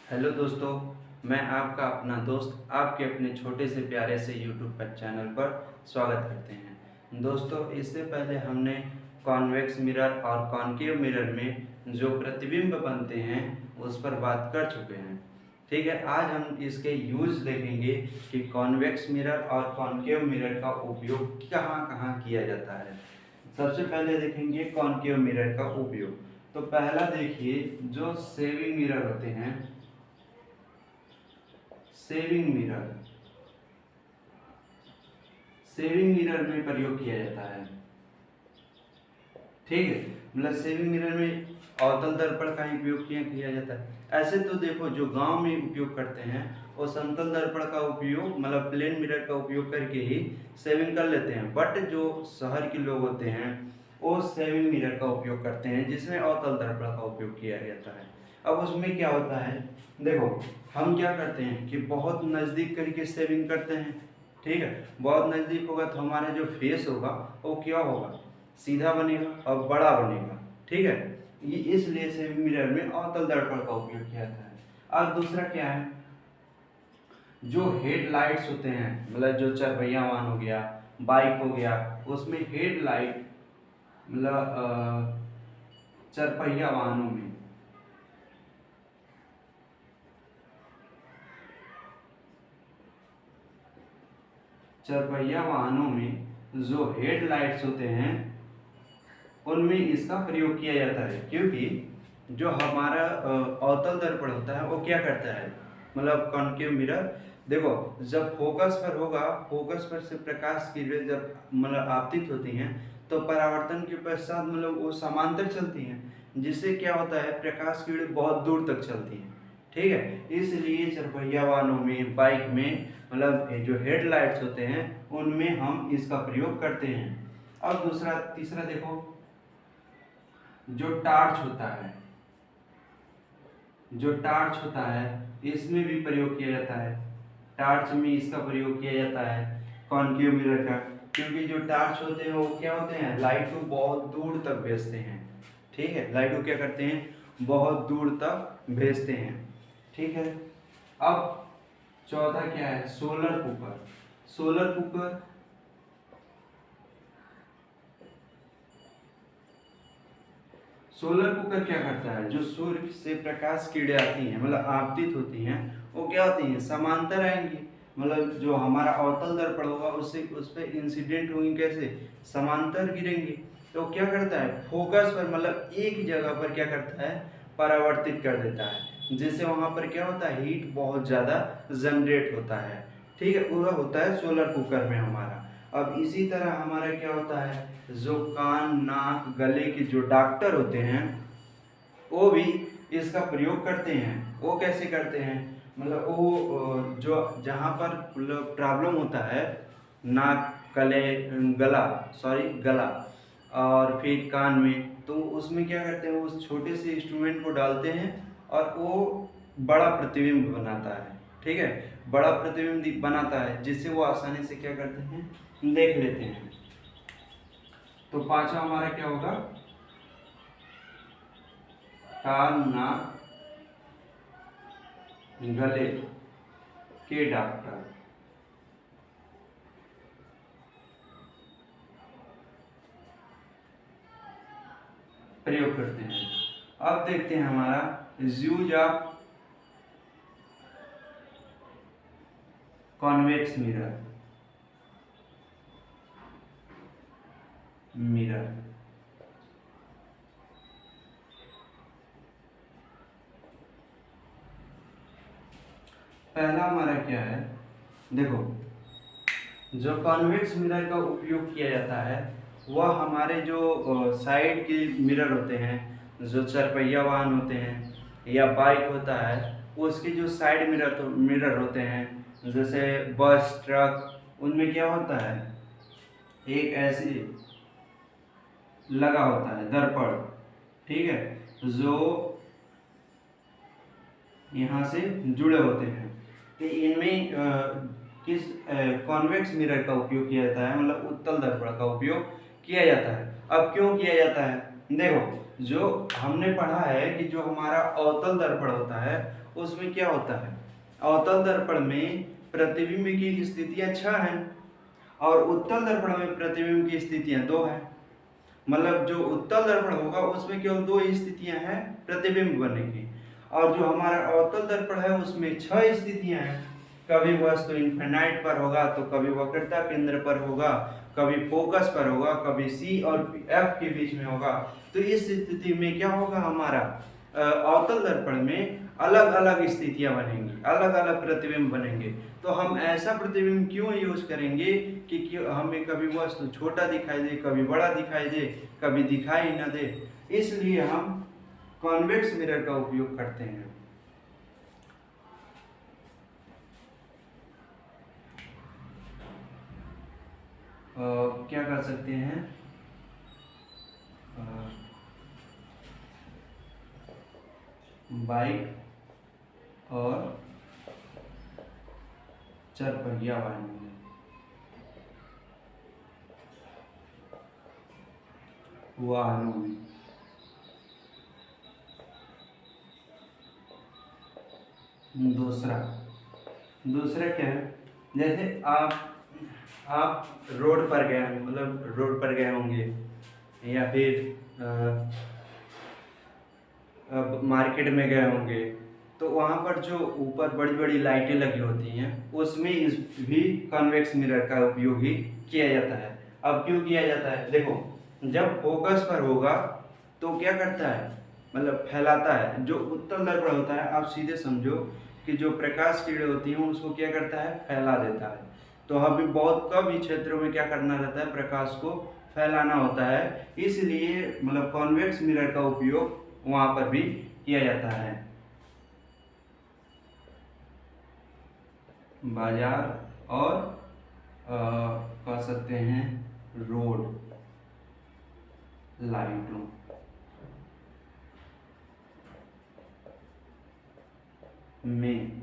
Hello दोस्तों, मैं आपका अपना दोस्त आपके अपने छोटे से प्यारे से यूट्यूब पर चैनल पर स्वागत करते हैं। दोस्तों, इससे पहले हमने कॉन्वेक्स मिरर और कॉनकेव मिरर में जो प्रतिबिंब बनते हैं उस पर बात कर चुके हैं। ठीक है, आज हम इसके यूज देखेंगे कि कॉन्वेक्स मिरर और कॉनकेव मिरर का उपयोग कहाँ कहाँ किया जाता है। सबसे पहले देखेंगे कॉनकेव मिरर का उपयोग। तो पहला देखिए, जो सेविंग मिरर होते हैं, सेविंग मिरर सेविंग मिरर में प्रयोग किया जाता है। ठीक है, मतलब सेविंग मिरर में अवतल दर्पण का उपयोग किया जाता है। ऐसे तो देखो, जो गांव में उपयोग करते हैं वो समतल दर्पण का उपयोग, मतलब प्लेन मिरर का उपयोग करके ही सेविंग कर लेते हैं। बट जो शहर के लोग होते हैं वो सेविंग मिरर का उपयोग करते हैं जिसमें अवतल दर्पण का उपयोग किया जाता है। अब उसमें क्या होता है, देखो, हम क्या करते हैं कि बहुत नज़दीक करके सेविंग करते हैं। ठीक है, बहुत नज़दीक होगा तो हमारा जो फेस होगा वो क्या होगा, सीधा बनेगा और बड़ा बनेगा। ठीक है, ये इसलिए सेविंग मिरर में अवतल दर्पण का उपयोग किया जाता है। अब दूसरा क्या है, जो हेडलाइट्स होते हैं, मतलब जो चरपहिया वाहन हो गया, बाइक हो गया, उसमें हेडलाइट, मतलब चरपहिया वाहनों में चरपहिया वाहनों में जो हेडलाइट्स होते हैं उनमें इसका प्रयोग किया जाता है, क्योंकि जो हमारा अवतल दर्पण होता है वो क्या करता है, मतलब कॉनकेव मिरर, देखो, जब फोकस पर होगा, फोकस पर से प्रकाश की रे जब मतलब आपतित होती हैं तो परावर्तन के पश्चात मतलब वो समांतर चलती हैं, जिससे क्या होता है, प्रकाश की किरणें बहुत दूर तक चलती हैं। ठीक है, इसलिए चरपहिया वाहनों में, बाइक में, मतलब जो हेडलाइट्स होते हैं उनमें हम इसका प्रयोग करते हैं। अब दूसरा तीसरा देखो, जो टार्च होता है, इसमें भी प्रयोग किया जाता है। टार्च में इसका प्रयोग किया जाता है कॉनकेव मिरर का, क्योंकि जो टार्च होते हैं वो क्या होते हैं, लाइट को बहुत दूर तक भेजते हैं। ठीक है, लाइट को क्या करते हैं, बहुत दूर तक भेजते हैं। ठीक है, अब चौथा क्या है, solar cooker. Solar cooker solar cooker क्या करता है, जो सूर्य से प्रकाश किरणें आती हैं, मतलब आपतित होती हैं, वो क्या होती हैं, समांतर आएंगी, मतलब जो हमारा अवतल दर्पण होगा उससे उस पर इंसिडेंट होंगी, कैसे, समांतर गिरेंगी। तो क्या करता है, फोकस पर, मतलब एक जगह पर क्या करता है, परावर्तित कर देता है, जिससे वहां पर क्या होता है, हीट बहुत ज़्यादा जनरेट होता है। ठीक है, वह होता है सोलर कुकर में हमारा। अब इसी तरह हमारा क्या होता है, जो कान, नाक, गले के जो डॉक्टर होते हैं वो भी इसका प्रयोग करते हैं। वो कैसे करते हैं, मतलब वो जो जहाँ पर मतलब प्रॉब्लम होता है, नाक, गले, गला और फिर कान में, तो उसमें क्या करते हैं, उस छोटे से इंस्ट्रूमेंट को डालते हैं और वो बड़ा प्रतिबिंब बनाता है। ठीक है, बड़ा प्रतिबिंब बनाता है जिससे वो आसानी से क्या करते हैं, देख लेते हैं। तो पांचवा हमारा क्या होगा, कान, नाक, गले के डॉक्टर प्रयोग करते हैं। अब देखते हैं हमारा यूज ऑफ कॉन्वेक्स मिरर। पहला हमारा क्या है, देखो, जो कॉन्वेक्स मिरर का उपयोग किया जाता है वह हमारे जो साइड के मिरर होते हैं, जो चरपहिया वाहन होते हैं या बाइक होता है, उसके जो साइड मिरर होते हैं, जैसे बस, ट्रक, उनमें क्या होता है, एक ऐसे लगा होता है दर्पण। ठीक है, जो यहाँ से जुड़े होते हैं। तो इनमें किस कॉन्वेक्स मिरर का उपयोग किया जाता है, मतलब उत्तल दर्पण का उपयोग किया जाता है। अब क्यों किया जाता है, देखो, जो हमने पढ़ा है कि जो हमारा अवतल दर्पण होता है उसमें क्या होता है, अवतल दर्पण में प्रतिबिंब की स्थितियां 6 हैं और उत्तल दर्पण में प्रतिबिंब की स्थितियां 2 हैं। मतलब जो उत्तल दर्पण होगा उसमें केवल 2 ही स्थितियां हैं प्रतिबिंब बनने की, और जो हमारा अवतल दर्पण है उसमें 6 स्थितियां हैं। कभी वस्तु इन्फिनाइट पर होगा तो कभी वक्रता केंद्र पर होगा, कभी फोकस पर होगा, कभी सी और एफ के बीच में होगा। तो इस स्थिति में क्या होगा, हमारा अवतल दर्पण में अलग अलग स्थितियां बनेंगी, अलग अलग प्रतिबिंब बनेंगे। तो हम ऐसा प्रतिबिंब क्यों यूज करेंगे कि हमें कभी वस्तु छोटा दिखाई दे, कभी बड़ा दिखाई दे, कभी दिखाई न दे, इसलिए हम कॉन्वेक्स मिरर का उपयोग करते हैं। क्या कर सकते हैं, बाइक और चरपहिया वाहन में वाहनों में। दूसरा क्या है, जैसे आप रोड पर गए, मतलब रोड पर गए होंगे या फिर मार्केट में गए होंगे, तो वहाँ पर जो ऊपर बड़ी बड़ी लाइटें लगी होती हैं उसमें इस भी कॉन्वेक्स मिरर का उपयोग ही किया जाता है। अब क्यों किया जाता है, देखो जब फोकस पर होगा तो क्या करता है, मतलब फैलाता है। जो उत्तल दर्पण होता है, आप सीधे समझो कि जो प्रकाश किरणें होती हैं उसको क्या करता है, फैला देता है। तो हमें बहुत कम ही क्षेत्रों में क्या करना रहता है, प्रकाश को फैलाना होता है, इसलिए मतलब कॉन्वेक्स मिरर का उपयोग वहां पर भी किया जाता है। बाजार और कह सकते हैं रोड लाइटों में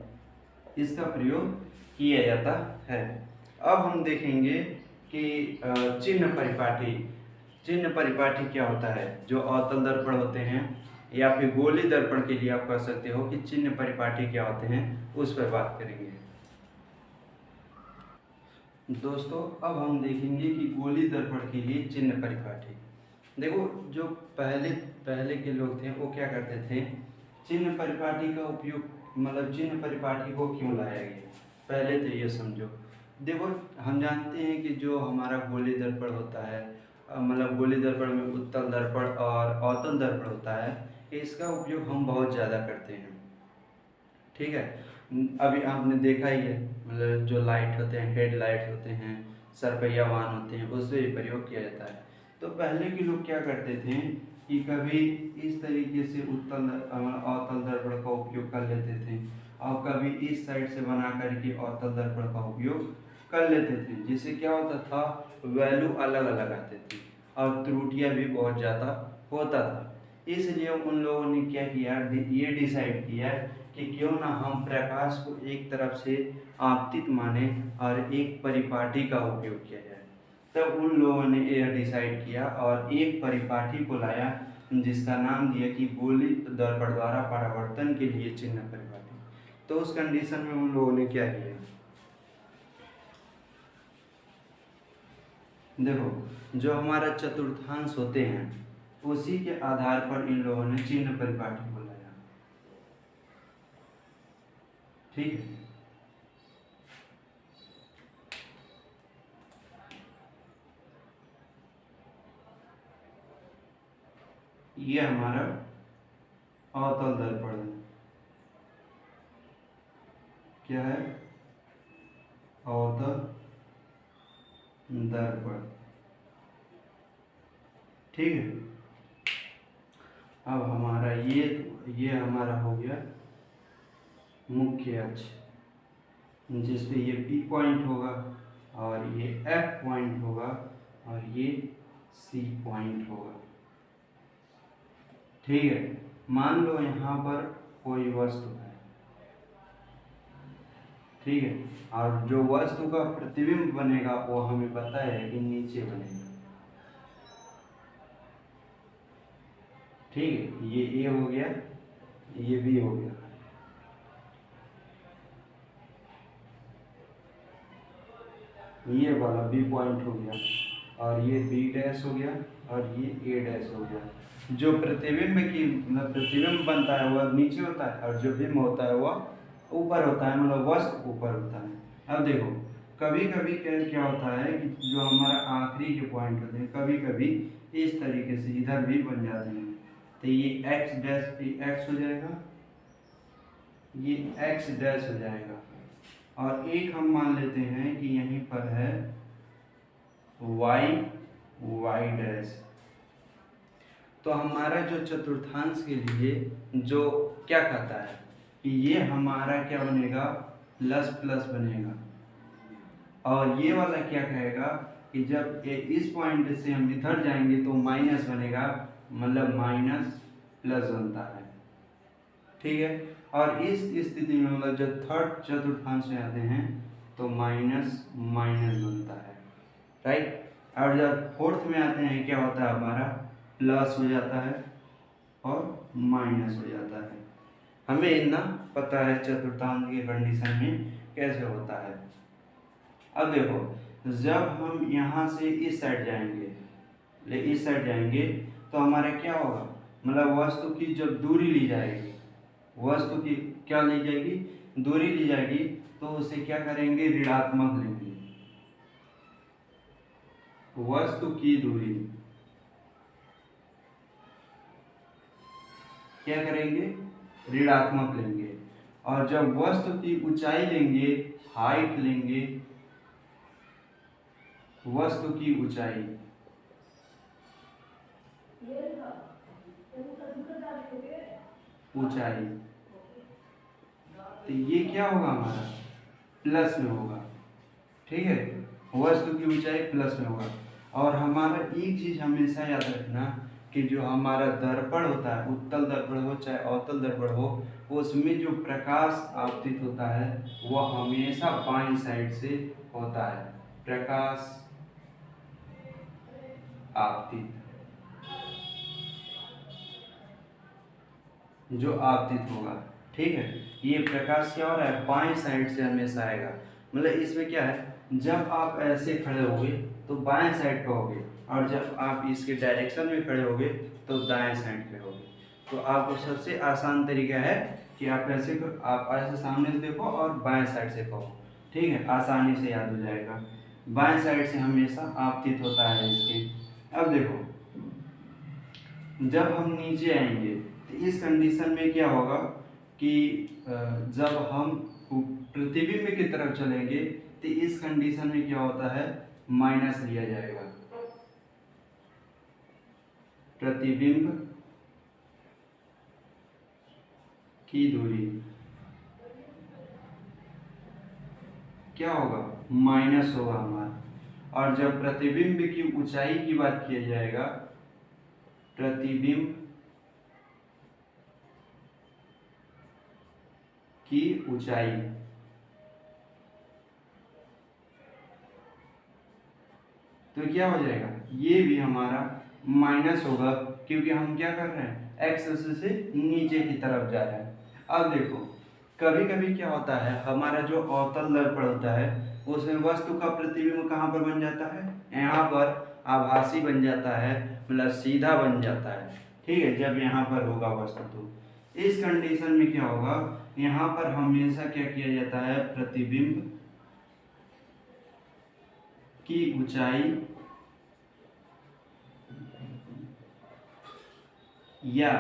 इसका प्रयोग किया जाता है। अब हम देखेंगे कि चिन्ह परिपाटी। चिन्ह परिपाटी क्या होता है, जो अवतल दर्पण होते हैं या फिर गोली दर्पण के लिए आप कह सकते हो कि चिन्ह परिपाटी क्या होते हैं, उस पर बात करेंगे। दोस्तों अब हम देखेंगे कि गोली दर्पण के लिए चिन्ह परिपाटी। देखो जो पहले के लोग थे वो क्या करते थे, चिन्ह परिपाटी का उपयोग, मतलब चिन्ह परिपाटी को क्यों लाया गया, पहले तो ये समझो। देखो हम जानते हैं कि जो हमारा गोली दर्पण होता है, मतलब गोली दर्पण में उत्तल दर्पण और अवतल दर्पण होता है, इसका उपयोग हम बहुत ज़्यादा करते हैं। ठीक है, अभी आपने देखा ही है, मतलब जो लाइट होते हैं, हेड लाइट होते हैं, सरपहिया वाहन होते हैं, उससे भी प्रयोग किया जाता है। तो पहले के लोग क्या करते थे कि कभी इस तरीके से अवतल दर्पण का उपयोग कर लेते थे और कभी इस साइड से बना करके अवतल दर्पण का उपयोग कर लेते थे, जिससे क्या होता था, वैल्यू अलग अलग आते थे और त्रुटियां भी बहुत ज़्यादा होता था। इसलिए उन लोगों ने क्या किया, ये डिसाइड किया कि क्यों ना हम प्रकाश को एक तरफ से आपतित माने और एक परिपाटी का उपयोग किया जाए। तब उन लोगों ने यह डिसाइड किया और एक परिपाटी को लाया जिसका नाम दिया कि गोली दर्पण द्वारा परावर्तन के लिए चिन्ह परिपाटी। तो उस कंडीशन में उन लोगों ने क्या किया, देखो जो हमारा चतुर्थांश होते हैं उसी के आधार पर इन लोगों ने चिन्ह परिपाटी को लाया। ठीक है, ये हमारा अवतल दर्पण है। क्या है, अवतल दर्पण। ठीक है, अब हमारा ये हमारा हो गया मुख्य अक्ष, जिसपे ये P पॉइंट होगा और ये F पॉइंट होगा और ये C पॉइंट होगा। ठीक है, मान लो यहाँ पर कोई वस्तु है, ठीक है, और जो वस्तु का प्रतिबिंब बनेगा वो हमें पता है कि नीचे बनेगा। ठीक है, ये ए हो गया, ये बी हो गया, ये वाला बी पॉइंट हो गया, और ये बी डैश हो गया, और ये ए डैश हो गया। जो प्रतिबिंब की मतलब प्रतिबिंब बनता है वह नीचे होता है, और जो बिंब होता है वह ऊपर होता है, मतलब वस्तु ऊपर होता है। अब देखो कभी कभी क्या होता है कि जो हमारा आखिरी के पॉइंट होते हैं कभी कभी इस तरीके से इधर भी बन जाते हैं। तो ये एक्स डैश एक्स हो जाएगा, ये एक्स डैश हो जाएगा, और एक हम मान लेते हैं कि यहीं पर है वाई वाई डैश। तो हमारा जो चतुर्थांश के लिए जो क्या कहता है कि ये हमारा क्या बनेगा, प्लस प्लस बनेगा, और ये वाला क्या कहेगा कि जब इस पॉइंट से हम इधर जाएंगे तो माइनस बनेगा, मतलब माइनस प्लस बनता है। ठीक है, और इस स्थिति में मतलब जब थर्ड चतुर्थांश में आते हैं तो माइनस माइनस बनता है, राइट। और जब फोर्थ में आते हैं क्या होता है, हमारा प्लस हो जाता है और माइनस हो जाता है। हमें इतना पता है चतुर्थांश के कंडीशन में कैसे होता है। अब देखो जब हम यहाँ से इस साइड जाएंगे तो हमारा क्या होगा, मतलब वस्तु की जब दूरी ली जाएगी, वस्तु की क्या ली जाएगी, दूरी ली जाएगी, तो उसे क्या करेंगे, ऋणात्मक लेंगे। वस्तु की दूरी क्या करेंगे, ऋणात्मक लेंगे, और जब वस्तु की ऊंचाई लेंगे, हाइट लेंगे, वस्तु की ऊंचाई, ऊंचाई, तो ये क्या होगा, हमारा प्लस में होगा। ठीक है, वस्तु की ऊंचाई प्लस में होगा। और हमारा एक चीज हमेशा याद रखना कि जो हमारा दर्पण होता है, उत्तल दर्पण हो चाहे अवतल दर्पण हो, उसमें जो प्रकाश आपतित होता है वह हमेशा बाईं साइड से होता है। प्रकाश आपतित, जो आपतित होगा, ठीक है, ये प्रकाश क्या हो रहा है, बाएं साइड से हमेशा आएगा। मतलब इसमें क्या है, जब आप ऐसे खड़े होगे तो बाएं साइड पे होगे, और जब आप इसके डायरेक्शन में खड़े होगे तो दाएं साइड पे होगे। तो आपको सबसे आसान तरीका है कि आप ऐसे सामने से देखो और बाएं साइड से कहो, ठीक है, आसानी से याद हो जाएगा। बाएं साइड से हमेशा आपतित होता है इसके। अब देखो जब हम नीचे आएंगे तो इस कंडीशन में क्या होगा कि जब हम प्रतिबिंब की तरफ चलेंगे तो इस कंडीशन में क्या होता है, माइनस लिया जाएगा। प्रतिबिंब की दूरी क्या होगा, माइनस होगा हमारा। और जब प्रतिबिंब की ऊंचाई की बात किया जाएगा, प्रतिबिंब की ऊंचाई, तो क्या हो जाएगा, ये भी हमारा माइनस होगा, क्योंकि हम क्या कर रहे हैं, एक्स एक्सिस से नीचे की तरफ जा रहे हैं। अब देखो कभी कभी क्या होता है, हमारा जो अवतल दर्पण होता है उसमें वस्तु का प्रतिबिंब कहाँ पर बन जाता है, यहाँ पर आभासी बन जाता है, मतलब सीधा बन जाता है। ठीक है, जब यहाँ पर होगा वस्तु तो इस कंडीशन में क्या होगा, यहाँ पर हमेशा क्या किया जाता है, प्रतिबिंब की ऊंचाई या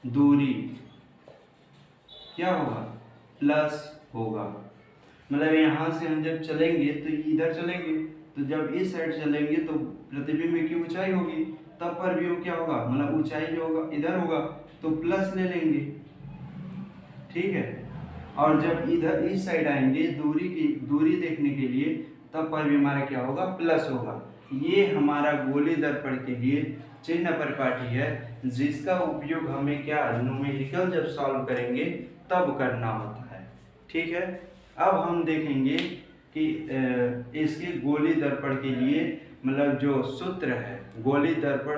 दूरी क्या होगा, प्लस होगा। मतलब यहाँ से हम जब चलेंगे तो इधर चलेंगे, तो जब इस साइड चलेंगे तो प्रतिबिंब की ऊंचाई होगी, तब पर भी वो क्या होगा, मतलब ऊंचाई जो होगा इधर होगा तो प्लस ले लेंगे। ठीक है, और जब इधर इस साइड आएंगे दूरी देखने के लिए, तब पर भी हमारा क्या होगा, प्लस होगा। ये हमारा गोली दर्पण के लिए चिन्ह परिपाटी है, जिसका उपयोग हमें क्या न्यूमेरिकल जब सॉल्व करेंगे तब करना होता है। ठीक है, अब हम देखेंगे कि इसके गोली दर्पण के लिए मतलब जो सूत्र है, गोली दर्पण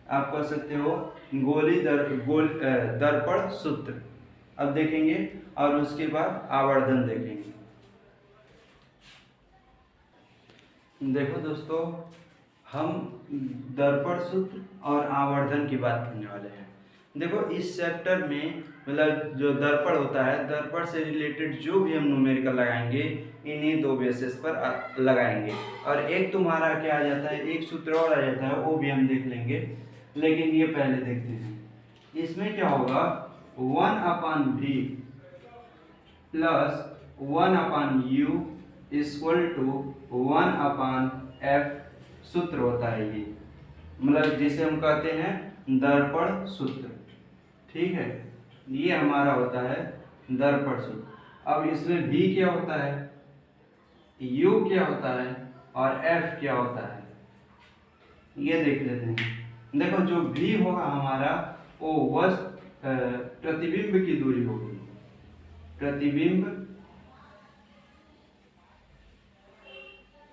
आप कह सकते हो गोली दर्पण सूत्र। अब देखेंगे और उसके बाद आवर्धन देखेंगे। देखो दोस्तों, हम दर्पण सूत्र और आवर्धन की बात करने वाले हैं। देखो इस चैप्टर में मतलब जो दर्पण होता है, दर्पण से रिलेटेड जो भी हम न्यूमेरिकल लगाएंगे इन्हीं दो बेसिस पर लगाएंगे। और एक तुम्हारा क्या आ जाता है, एक सूत्र और आ जाता है, वो भी हम देख लेंगे, लेकिन ये पहले देखते हैं। इसमें क्या होगा, 1/v plus 1/u equal to 1/f सूत्र होता है ये, मतलब जिसे हम कहते हैं दर्पण सूत्र। ठीक है, ये हमारा होता है दर्पण सूत्र। अब इसमें v क्या होता है, u क्या होता है और f क्या होता है, ये देख लेते हैं। देखो जो v होगा हमारा वो प्रतिबिंब की दूरी होगी, प्रतिबिंब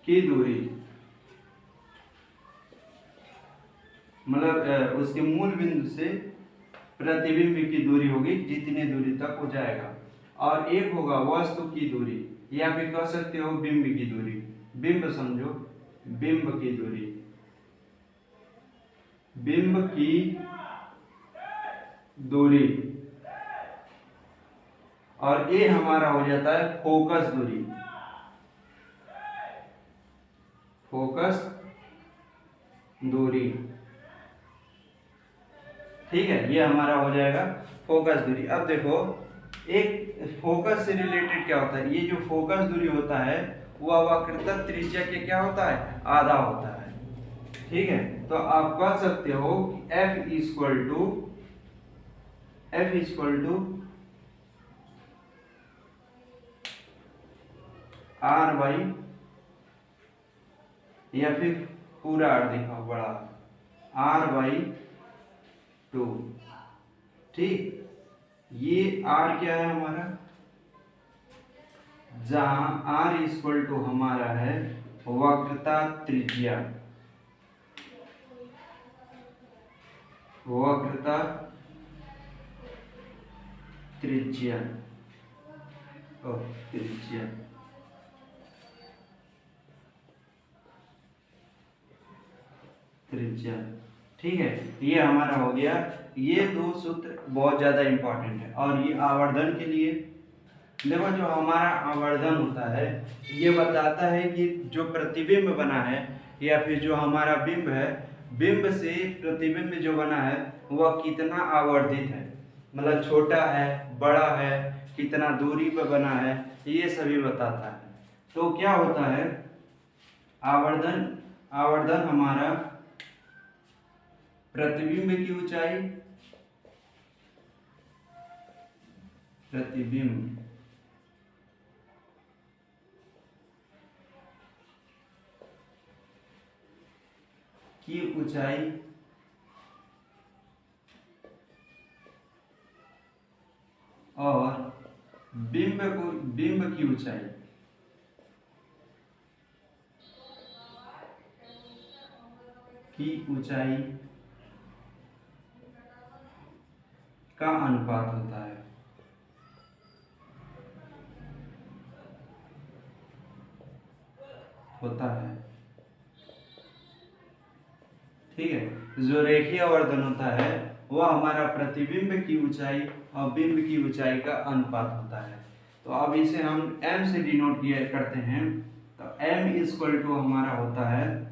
की दूरी, मतलब उसके मूल बिंदु से प्रतिबिंब की दूरी होगी जितनी दूरी तक हो जाएगा। और एक होगा वस्तु की दूरी, या फिर कह सकते हो बिंब की दूरी। बिंब समझो, बिंब की दूरी, बिंब की दूरी। और ये हमारा हो जाता है फोकस दूरी, फोकस दूरी। ठीक है, ये हमारा हो जाएगा फोकस दूरी। अब देखो एक फोकस से रिलेटेड क्या होता है, ये जो फोकस दूरी होता है वह वक्रता त्रिज्या के क्या होता है, आधा होता है। ठीक है, तो आप कह सकते हो कि F equal to R by, या फिर पूरा R दिखाओ बड़ा, R/2। ठीक, ये R क्या है हमारा, जहां R इक्वल टू हमारा है वक्रता त्रिज्या, वक्रता त्रिज्या, त्रिज्या। त्रिज्या। ठीक है, ये हमारा हो गया। ये दो सूत्र बहुत ज्यादा इंपॉर्टेंट है। और ये आवर्धन के लिए देखो, जो हमारा आवर्धन होता है ये बताता है कि जो प्रतिबिंब बना है या फिर जो हमारा बिंब है, बिंब से प्रतिबिंब जो बना है वह कितना आवर्धित है, मतलब छोटा है, बड़ा है, कितना दूरी पर बना है, ये सभी बताता है। तो क्या होता है, आवर्धन, आवर्धन हमारा प्रतिबिंब की ऊंचाई, प्रतिबिंब की ऊंचाई और बिंब की ऊंचाई का अनुपात होता है। ठीक है, जो रेखीय आवर्धन होता है वह हमारा प्रतिबिंब की ऊंचाई और बिंब की ऊंचाई का अनुपात होता है। तो अब इसे हम m से डिनोट किया करते हैं। तो m इक्वल टू हमारा होता है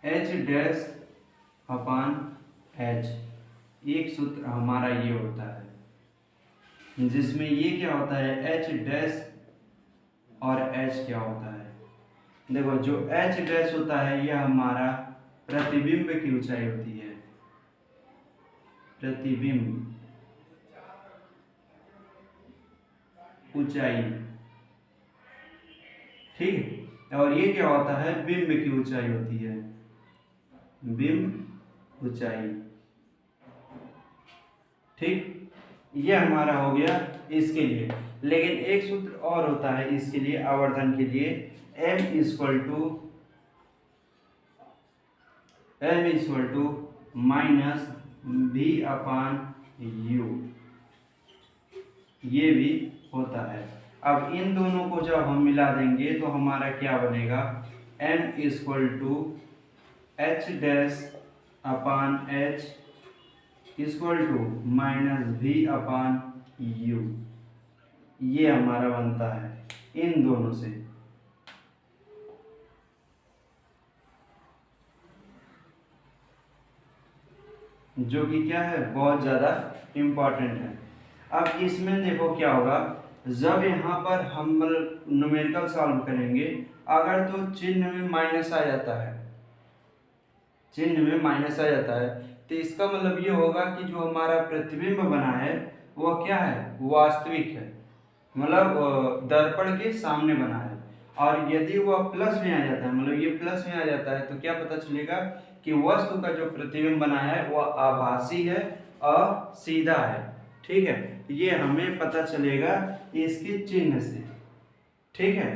h/h। एक सूत्र हमारा ये होता है जिसमें ये क्या होता है, h' और h क्या होता है। देखो जो h' होता है यह हमारा प्रतिबिंब की ऊंचाई होती है, प्रतिबिंब ऊंचाई। ठीक, और ये क्या होता है, बिंब की ऊंचाई होती है, बिंब ऊंचाई। ठीक, ये हमारा हो गया इसके लिए। लेकिन एक सूत्र और होता है इसके लिए, आवर्धन के लिए, m equal to m equal to minus v upon u, ये भी होता है। अब इन दोनों को जब हम मिला देंगे तो हमारा क्या बनेगा, m equal to h dash upon h equal to minus v upon u, ये हमारा बनता है इन दोनों से। जो कि क्या है, बहुत ज़्यादा इम्पॉर्टेंट है। अब इसमें देखो क्या होगा, जब यहाँ पर हम न्यूमेरिकल सॉल्व करेंगे, अगर तो चिन्ह में माइनस आ जाता है, चिन्ह में माइनस आ जाता है, तो इसका मतलब ये होगा कि जो हमारा प्रतिबिंब बना है वह क्या है, वास्तविक है, मतलब दर्पण के सामने बना है। और यदि वह प्लस में आ जाता है, मतलब ये प्लस में आ जाता है, तो क्या पता चलेगा कि वस्तु का जो प्रतिबिंब बना है वह आभासी है और सीधा है। ठीक है, ये हमें पता चलेगा इसके चिन्ह से। ठीक है,